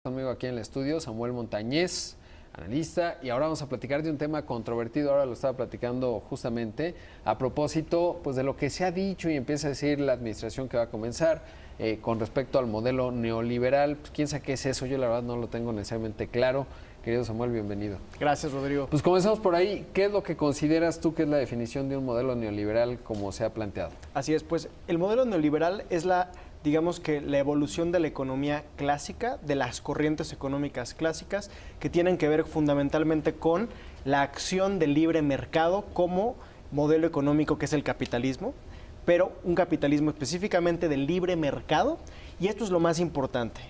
Conmigo aquí en el estudio, Samuel Montañez, analista, y ahora vamos a platicar de un tema controvertido. Ahora lo estaba platicando justamente a propósito pues, de lo que se ha dicho y empieza a decir la administración que va a comenzar con respecto al modelo neoliberal. Pues, ¿quién sabe qué es eso? Yo la verdad no lo tengo necesariamente claro. Querido Samuel, bienvenido. Gracias, Rodrigo. Pues comenzamos por ahí. ¿Qué es lo que consideras tú que es la definición de un modelo neoliberal como se ha planteado? Así es, pues el modelo neoliberal es digamos que la evolución de la economía clásica, de las corrientes económicas clásicas, que tienen que ver fundamentalmente con la acción del libre mercado como modelo económico que es el capitalismo, pero un capitalismo específicamente del libre mercado, y esto es lo más importante.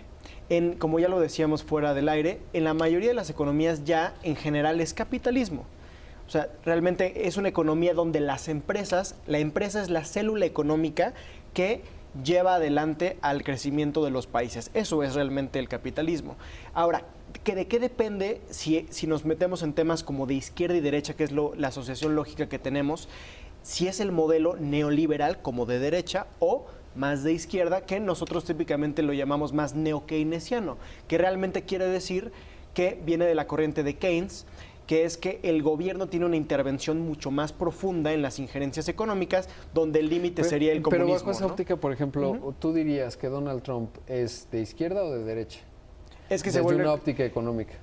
Como ya lo decíamos fuera del aire, en la mayoría de las economías ya en general es capitalismo. O sea, realmente es una economía donde la empresa es la célula económica que lleva adelante al crecimiento de los países. Eso es realmente el capitalismo. Ahora, ¿de qué depende si nos metemos en temas como de izquierda y derecha, que es la asociación lógica que tenemos, si es el modelo neoliberal como de derecha o más de izquierda, que nosotros típicamente lo llamamos más neo-keynesiano, que realmente quiere decir que viene de la corriente de Keynes, que es que el gobierno tiene una intervención mucho más profunda en las injerencias económicas, donde el límite sería el comunismo. Pero bajo esa óptica, por ejemplo, ¿tú dirías que Donald Trump es de izquierda o de derecha? Es que desde una óptica económica.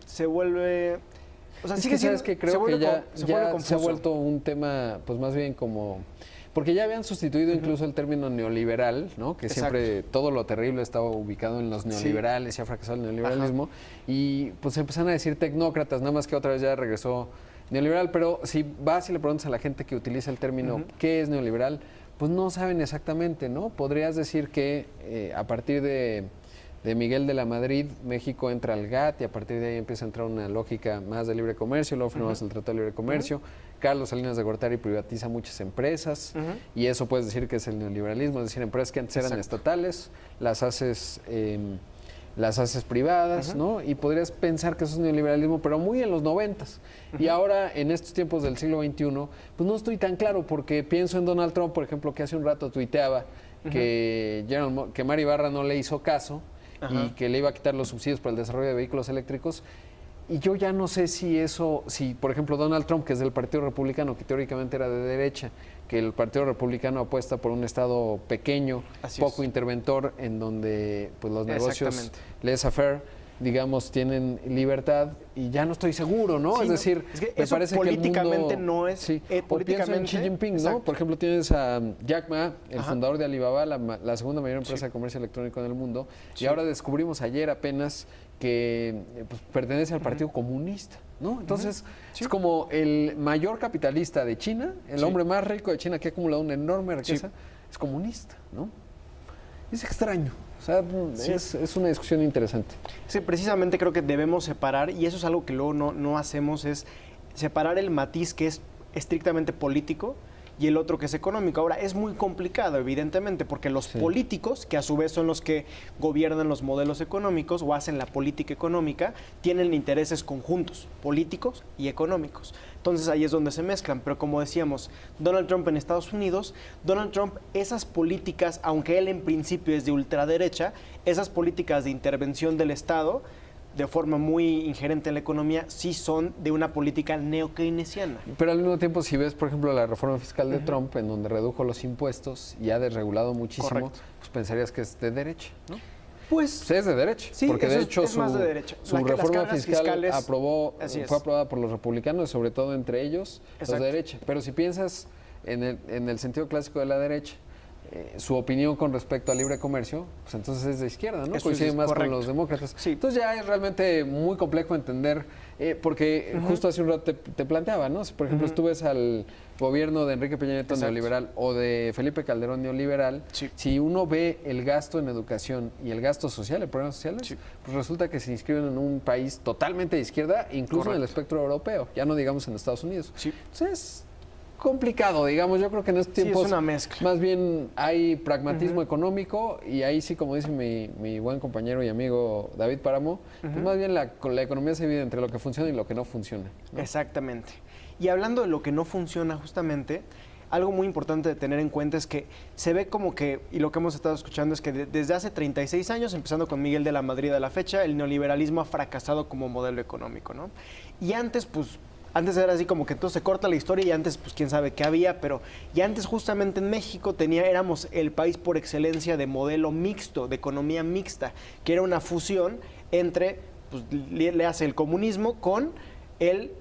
Se vuelve... O sea, es que sabes que creo que ya se ha vuelto un tema, pues más bien como... Porque ya habían sustituido incluso el término neoliberal, ¿no? Que siempre todo lo terrible estaba ubicado en los neoliberales y ha fracasado el neoliberalismo. Y pues empezaron a decir tecnócratas, nada más que otra vez ya regresó neoliberal. Pero si vas y le preguntas a la gente que utiliza el término ¿qué es neoliberal? Pues no saben exactamente, ¿no? Podrías decir que a partir de Miguel de la Madrid, México entra al GATT y a partir de ahí empieza a entrar una lógica más de libre comercio, luego firmamos el Tratado de Libre Comercio. Carlos Salinas de Gortari privatiza muchas empresas y eso puedes decir que es el neoliberalismo, es decir, empresas que antes eran estatales, las haces privadas, ¿no? Y podrías pensar que eso es neoliberalismo, pero muy en los 90s. Y ahora, en estos tiempos del siglo XXI, pues no estoy tan claro, porque pienso en Donald Trump, por ejemplo, que hace un rato tuiteaba que Mari Barra no le hizo caso y que le iba a quitar los subsidios para el desarrollo de vehículos eléctricos. Y yo ya no sé si por ejemplo, Donald Trump, que es del Partido Republicano, que teóricamente era de derecha, que el Partido Republicano apuesta por un Estado pequeño, poco interventor, en donde pues los negocios laissez-faire, digamos, tienen libertad, y ya no estoy seguro, ¿no? Sí, es decir, me parece políticamente que el mundo, no es... o pienso en Xi Jinping, ¿no? Por ejemplo, tienes a Jack Ma, el fundador de Alibaba, la segunda mayor empresa de comercio electrónico en el mundo, y ahora descubrimos ayer apenas que pues, pertenece al Partido Comunista, ¿no? Entonces, es como el mayor capitalista de China, el hombre más rico de China que ha acumulado una enorme riqueza, es comunista, ¿no? Es extraño. O sea, es una discusión interesante. Sí, precisamente creo que debemos separar, y eso es algo que luego no hacemos, es separar el matiz que es estrictamente político y el otro que es económico. Ahora, es muy complicado, evidentemente, porque los políticos, que a su vez son los que gobiernan los modelos económicos o hacen la política económica, tienen intereses conjuntos, políticos y económicos. Entonces ahí es donde se mezclan. Pero como decíamos, Donald Trump en Estados Unidos, Donald Trump, esas políticas, aunque él en principio es de ultraderecha, esas políticas de intervención del Estado, de forma muy ingerente en la economía, sí son de una política neo-keynesiana. Pero al mismo tiempo, si ves, por ejemplo, la reforma fiscal de Trump, en donde redujo los impuestos y ha desregulado muchísimo, pues pensarías que es de derecha, ¿no? Pues es de derecha, sí, porque de hecho es más de derecha. Su reforma fiscal fue aprobada por los republicanos, sobre todo entre ellos los de derecha. Pero si piensas en el sentido clásico de la derecha, su opinión con respecto al libre comercio, pues entonces es de izquierda, ¿no? Coincide más con los demócratas. Sí. Entonces ya es realmente muy complejo entender, porque justo hace un rato te planteaba, ¿no? Si, por ejemplo, tú ves al gobierno de Enrique Peña Nieto neoliberal o de Felipe Calderón neoliberal, si uno ve el gasto en educación y el gasto social, en programas sociales, pues resulta que se inscriben en un país totalmente de izquierda, incluso en el espectro europeo, ya no digamos en Estados Unidos. Entonces, complicado, digamos. Yo creo que en estos tiempos es una mezcla. Más bien hay pragmatismo económico, y ahí sí, como dice mi buen compañero y amigo David Páramo, pues más bien la economía se divide entre lo que funciona y lo que no funciona, ¿no? Exactamente. Y hablando de lo que no funciona, justamente, algo muy importante de tener en cuenta es que se ve como que, y lo que hemos estado escuchando es que desde hace 36 años, empezando con Miguel de la Madrid a la fecha, el neoliberalismo ha fracasado como modelo económico, ¿no? Y antes, pues, antes era así como que todo se corta la historia y antes, pues, quién sabe qué había, pero y antes justamente en México éramos el país por excelencia de modelo mixto, de economía mixta, que era una fusión entre, pues, le hace el comunismo con el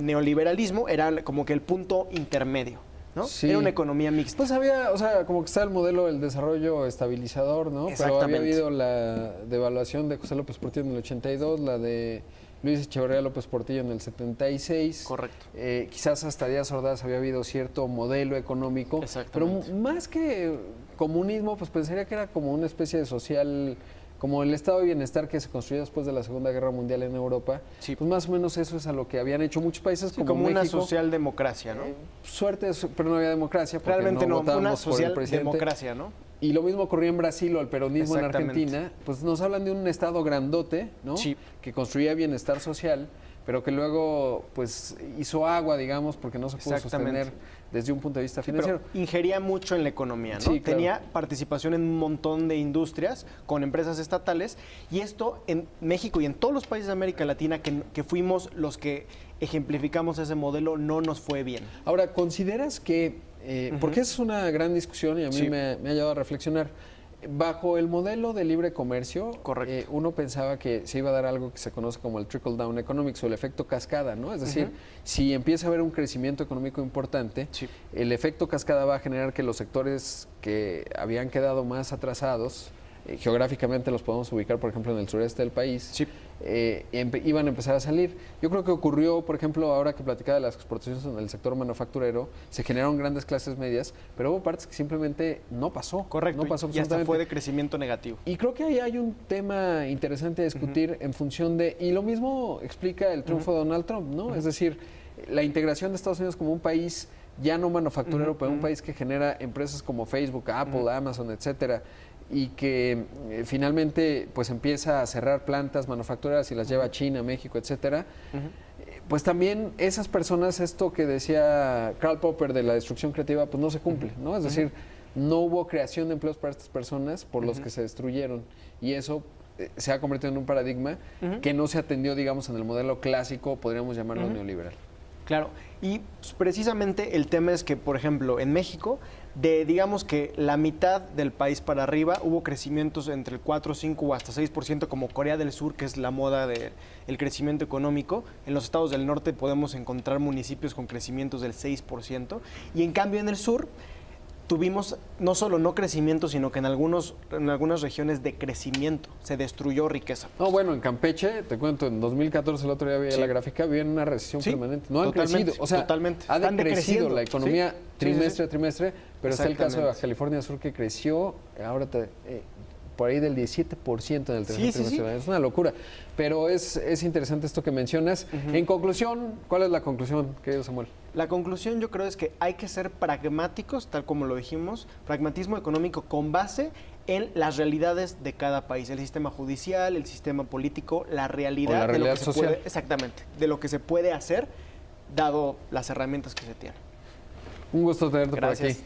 neoliberalismo, era como que el punto intermedio, ¿no? Sí. Era una economía mixta. Pues había, o sea, como que está el modelo del desarrollo estabilizador, ¿no? Pero había habido la devaluación de José López Portillo en el 82, la de Luis Echeverría López Portillo en el 76. Correcto. Quizás hasta Díaz Ordaz había habido cierto modelo económico. Pero más que comunismo, pues pensaría que era como una especie de social, como el estado de bienestar que se construyó después de la Segunda Guerra Mundial en Europa. Sí. Pues más o menos eso es a lo que habían hecho muchos países, Sí, como una México. socialdemocracia, ¿no? Suerte, pero no había democracia. Porque Realmente no, una votábamos por el presidente. socialdemocracia, ¿no? Y lo mismo ocurrió en Brasil o el peronismo en Argentina. Pues nos hablan de un estado grandote, ¿no? Sí. Que construía bienestar social, pero que luego pues hizo agua, digamos, porque no se pudo sostener desde un punto de vista financiero. Pero ingería mucho en la economía, ¿no? Sí, claro. Tenía participación en un montón de industrias con empresas estatales y esto en México y en todos los países de América Latina que fuimos los que ejemplificamos ese modelo no nos fue bien. Ahora, ¿consideras que, porque es una gran discusión y a mí me ha llevado a reflexionar, bajo el modelo de libre comercio, uno pensaba que se iba a dar algo que se conoce como el trickle-down economics o el efecto cascada, ¿no? Es decir, si empieza a haber un crecimiento económico importante, el efecto cascada va a generar que los sectores que habían quedado más atrasados, geográficamente los podemos ubicar, por ejemplo, en el sureste del país, iban a empezar a salir. Yo creo que ocurrió, por ejemplo, ahora que platicaba de las exportaciones en el sector manufacturero, se generaron grandes clases medias, pero hubo partes que simplemente no pasó. Correcto, no pasó y hasta fue de crecimiento negativo. Y creo que ahí hay un tema interesante a discutir en función de, y lo mismo explica el triunfo de Donald Trump, ¿no? Es decir, la integración de Estados Unidos como un país ya no manufacturero, pero un país que genera empresas como Facebook, Apple, Amazon, etcétera, y que finalmente pues empieza a cerrar plantas manufactureras y las lleva a China, México, etcétera. Pues también esas personas, esto que decía Karl Popper de la destrucción creativa, pues no se cumple, ¿no? Es decir, no hubo creación de empleos para estas personas por los que se destruyeron y eso se ha convertido en un paradigma que no se atendió, digamos, en el modelo clásico, podríamos llamarlo neoliberal. Claro, y pues, precisamente el tema es que, por ejemplo, en México, digamos que la mitad del país para arriba hubo crecimientos entre el 4, 5 o hasta 6%, como Corea del Sur, que es la moda del crecimiento económico. En los estados del norte podemos encontrar municipios con crecimientos del 6%, y en cambio en el sur tuvimos no solo no crecimiento, sino que en algunas regiones decrecimiento, se destruyó riqueza. No, bueno, en Campeche, te cuento, en 2014, el otro día veía la gráfica, había una recesión permanente. No han crecido, o sea, ha decrecido la economía trimestre a trimestre, pero está el caso de Baja California Sur que creció, ahora por ahí del 17% en el tercer trimestre. Es una locura. Pero es interesante esto que mencionas. En conclusión, ¿cuál es la conclusión, querido Samuel? La conclusión yo creo es que hay que ser pragmáticos, tal como lo dijimos, pragmatismo económico con base en las realidades de cada país, el sistema judicial, el sistema político, la realidad, de lo que social. Se puede, exactamente, de lo que se puede hacer dado las herramientas que se tienen. Un gusto tenerte por aquí.